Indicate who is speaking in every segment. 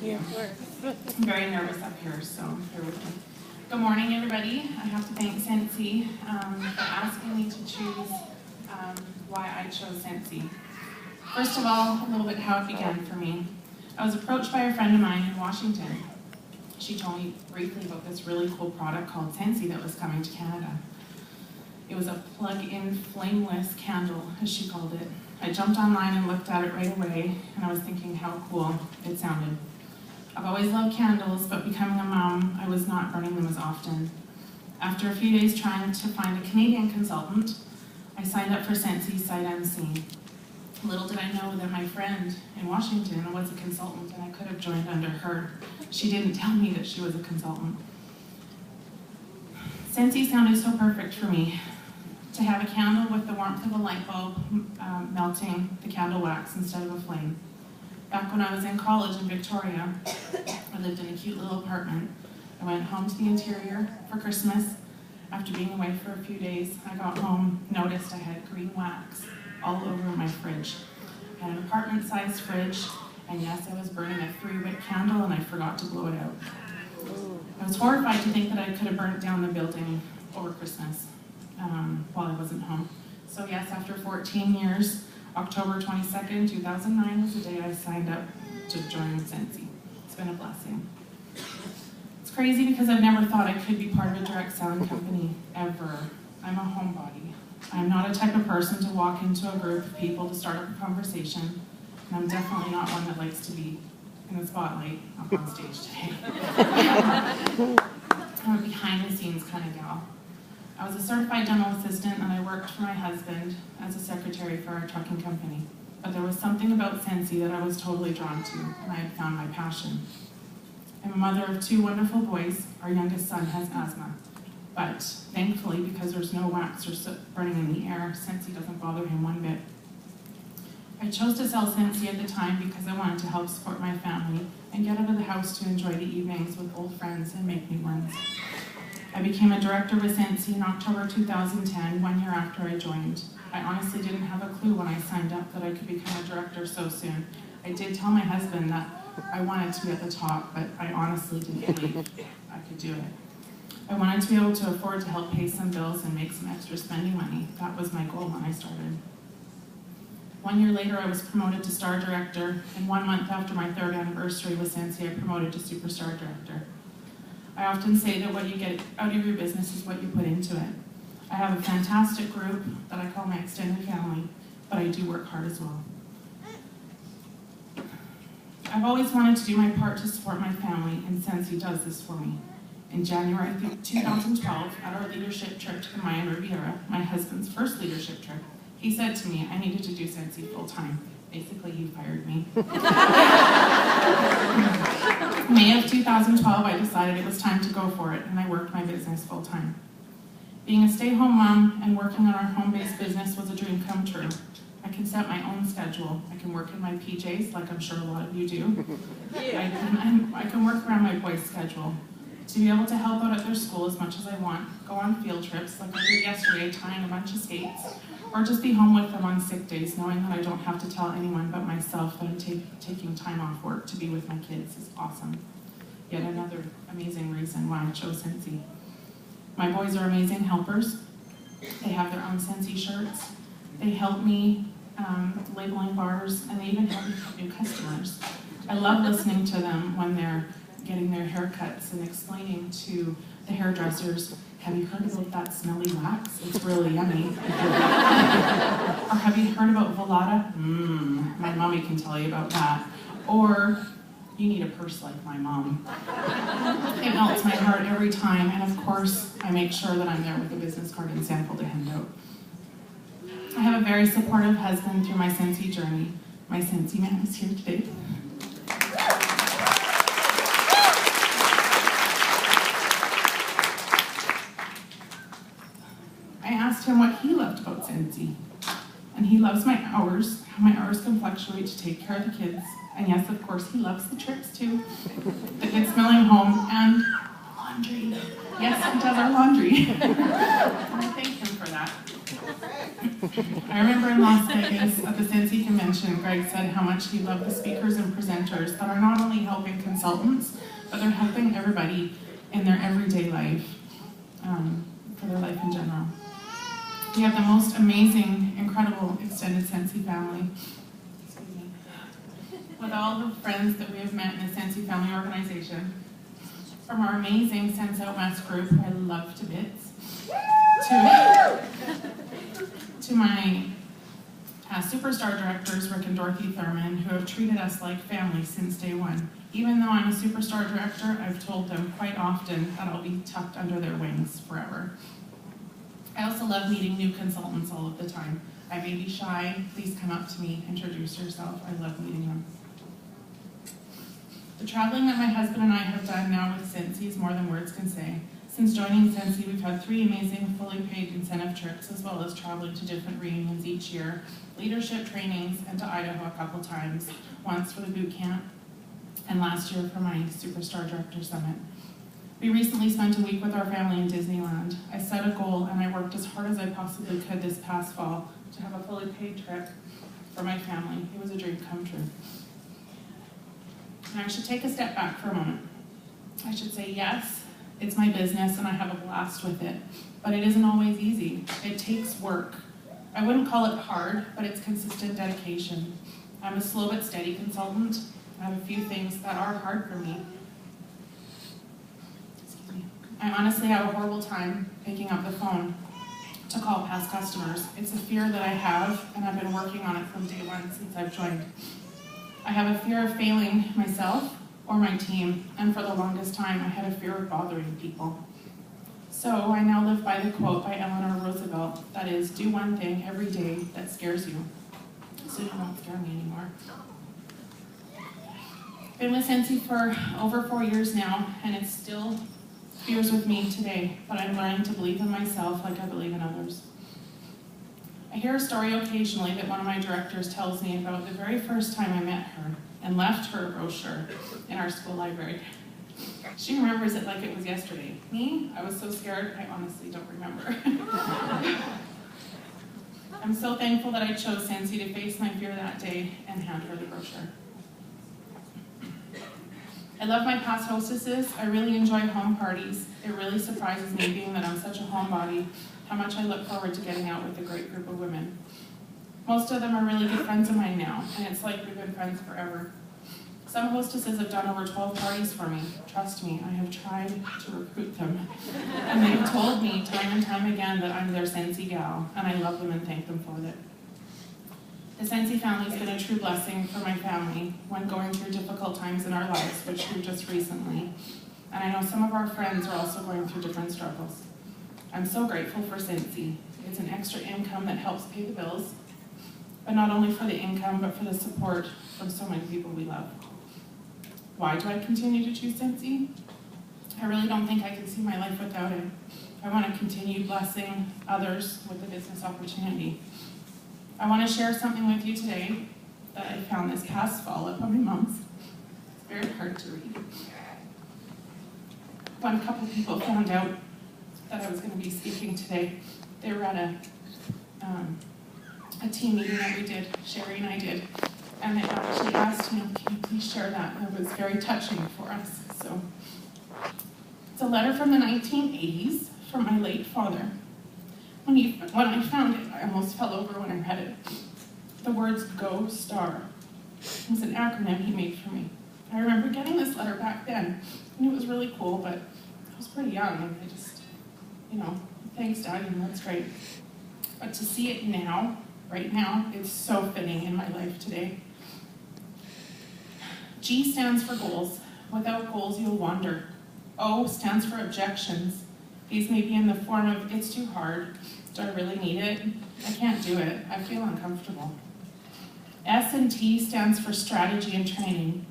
Speaker 1: you.
Speaker 2: I'm very nervous up here, so bear with me. Good morning, everybody. I have to thank Scentsy for asking me to choose why I chose Scentsy. First of all, a little bit how it began for me. I was approached by a friend of mine in Washington. She told me briefly about this really cool product called Scentsy that was coming to Canada. It was a plug-in flameless candle, as she called it. I jumped online and looked at it right away, and I was thinking how cool it sounded. I've always loved candles, but becoming a mom, I was not burning them as often. After a few days trying to find a Canadian consultant, I signed up for Scentsy's sight unseen. Little did I know that my friend in Washington was a consultant, and I could have joined under her. She didn't tell me that she was a consultant. Scentsy sounded so perfect for me. To have a candle with the warmth of a light bulb melting the candle wax instead of a flame. Back when I was in college in Victoria, I lived in a cute little apartment. I went home to the interior for Christmas. After being away for a few days, I got home, noticed I had green wax all over my fridge. I had an apartment-sized fridge, and yes, I was burning a 3-wick candle, and I forgot to blow it out. I was horrified to think that I could have burnt down the building over Christmas while I wasn't home. So yes, after 14 years, October 22nd, 2009 was the day I signed up to join Scentsy. It's been a blessing. It's crazy because I've never thought I could be part of a direct selling company, ever. I'm a homebody. I'm not a type of person to walk into a group of people to start up a conversation, and I'm definitely not one that likes to be in the spotlight up on stage today. I'm a behind-the-scenes kind of gal. I was a certified dental assistant, and I worked for my husband as a secretary for our trucking company. But there was something about Scentsy that I was totally drawn to, and I had found my passion. I'm a mother of 2 wonderful boys. Our youngest son has asthma. But thankfully, because there's no wax or soot burning in the air, Scentsy doesn't bother him one bit. I chose to sell Scentsy at the time because I wanted to help support my family and get out of the house to enjoy the evenings with old friends and make new ones. I became a director with Scentsy in October 2010, 1 year after I joined. I honestly didn't have a clue when I signed up that I could become a director so soon. I did tell my husband that I wanted to be at the top, but I honestly didn't believe I could do it. I wanted to be able to afford to help pay some bills and make some extra spending money. That was my goal when I started. 1 year later, I was promoted to star director, and 1 month after my 3rd anniversary with Scentsy, I promoted to superstar director. I often say that what you get out of your business is what you put into it. I have a fantastic group that I call my extended family, but I do work hard as well. I've always wanted to do my part to support my family, and Scentsy does this for me. In January 2012, at our leadership trip to the Mayan Riviera, my husband's first leadership trip, he said to me I needed to do Scentsy full-time. Basically, he fired me. May of 2012, I decided it was time to go for it, and I worked my business full-time. Being a stay-home mom and working on our home-based business was a dream come true. I can set my own schedule. I can work in my PJs, like I'm sure a lot of you do. I can work around my boys' schedule. To be able to help out at their school as much as I want, go on field trips like I did yesterday, tying a bunch of skates, or just be home with them on sick days, knowing that I don't have to tell anyone but myself that I'm taking time off work to be with my kids is awesome. Yet another amazing reason why I chose Scentsy. My boys are amazing helpers. They have their own Scentsy shirts. They help me labeling bars, and they even help me get new customers. I love listening to them when they're getting their haircuts and explaining to the hairdressers, have you heard about that smelly wax? It's really yummy. Or have you heard about Volata? My mommy can tell you about that. Or you need a purse like my mom. It melts my heart every time, and of course, I make sure that I'm there with a business card and sample to hand out. I have a very supportive husband through my Scentsy journey. My Scentsy man is here today. I asked him what he loved about Scentsy, and he loves my hours, how my hours can fluctuate to take care of the kids, and yes, of course, he loves the trips too, the good smelling home, and laundry. Yes, he does our laundry. And I thank him for that. I remember in Las Vegas at the Scentsy convention, Greg said how much he loved the speakers and presenters that are not only helping consultants, but they're helping everybody in their everyday life, for their life in general. We have the most amazing, incredible extended Scentsy family. With all the friends that we have met in the Scentsy family organization, from our amazing Sense Out West group, who I love to bits, to my superstar directors, Rick and Dorothy Thurman, who have treated us like family since day one. Even though I'm a superstar director, I've told them quite often that I'll be tucked under their wings forever. I also love meeting new consultants all of the time. I may be shy, please come up to me, introduce yourself. I love meeting them. The traveling that my husband and I have done now with Scentsy is more than words can say. Since joining Scentsy, we've had 3 amazing fully paid incentive trips, as well as traveling to different reunions each year, leadership trainings, and to Idaho a couple times, once for the boot camp, and last year for my Superstar Director Summit. We recently spent a week with our family in Disneyland. I set a goal, and I worked as hard as I possibly could this past fall to have a fully paid trip for my family. It was a dream come true. And I should take a step back for a moment. I should say, yes, it's my business and I have a blast with it, but it isn't always easy. It takes work. I wouldn't call it hard, but it's consistent dedication. I'm a slow but steady consultant. I have a few things that are hard for me. Excuse me. I honestly have a horrible time picking up the phone to call past customers. It's a fear that I have, and I've been working on it from day one since I've joined. I have a fear of failing myself or my team, and for the longest time I had a fear of bothering people. So I now live by the quote by Eleanor Roosevelt, that is, do one thing every day that scares you, so you won't scare me anymore. I've been with Scentsy for over 4 years now, and it still fears with me today, but I'm learning to believe in myself like I believe in others. I hear a story occasionally that one of my directors tells me about the very first time I met her and left her a brochure in our school library. She remembers it like it was yesterday. Me, I was so scared, I honestly don't remember. I'm so thankful that I chose Scentsy to face my fear that day and hand her the brochure. I love my past hostesses. I really enjoy home parties. It really surprises me, being that I'm such a homebody, how much I look forward to getting out with a great group of women. Most of them are really good friends of mine now, and it's like we've been friends forever. Some hostesses have done over 12 parties for me. Trust me, I have tried to recruit them. And they've told me time and time again that I'm their Scentsy gal, and I love them and thank them for it. The Scentsy family has been a true blessing for my family when going through difficult times in our lives, which grew just recently. And I know some of our friends are also going through different struggles. I'm so grateful for Scentsy. It's an extra income that helps pay the bills, but not only for the income, but for the support from so many people we love. Why do I continue to choose Scentsy? I really don't think I can see my life without it. I want to continue blessing others with the business opportunity. I want to share something with you today that I found this past fall up on my mom's. It's very hard to read. When a couple people found out that I was going to be speaking today, they were at a team meeting that we did, Sherry and I did, and they actually asked me, can you please share that? And it was very touching for us. So it's a letter from the 1980s from my late father. When I found it, I almost fell over when I read it. The words "Go Star" was an acronym he made for me. I remember getting this letter back then, and it was really cool, but I was pretty young, and I just, thanks, Dad, that's great. But to see it now, right now, it's so fitting in my life today. G stands for goals. Without goals, you'll wander. O stands for objections. These may be in the form of, it's too hard. Do I really need it? I can't do it. I feel uncomfortable. S and T stands for strategy and training.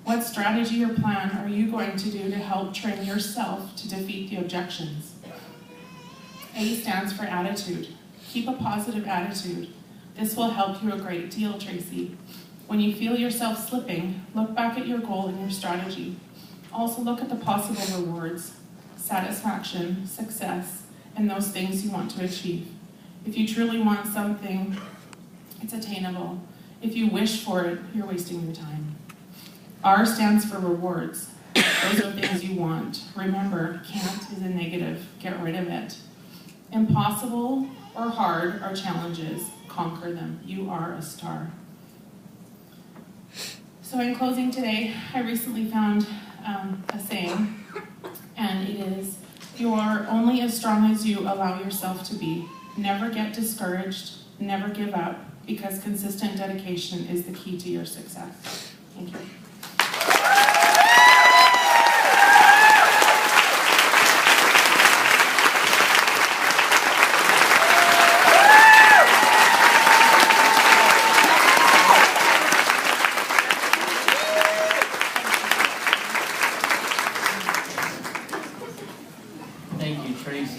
Speaker 2: What strategy or plan are you going to do to help train yourself to defeat the objections? A stands for attitude. Keep a positive attitude. This will help you a great deal, Tracy. When you feel yourself slipping, look back at your goal and your strategy. Also look at the possible rewards, satisfaction, success, and those things you want to achieve. If you truly want something, it's attainable. If you wish for it, you're wasting your time. R stands for rewards. Those are things you want. Remember, can't is a negative. Get rid of it. Impossible or hard are challenges. Conquer them. You are a star. So in closing today, I recently found a saying, and it is, you are only as strong as you allow yourself to be. Never get discouraged, never give up, because consistent dedication is the key to your success. Thank you.
Speaker 1: Thank you, Tracy.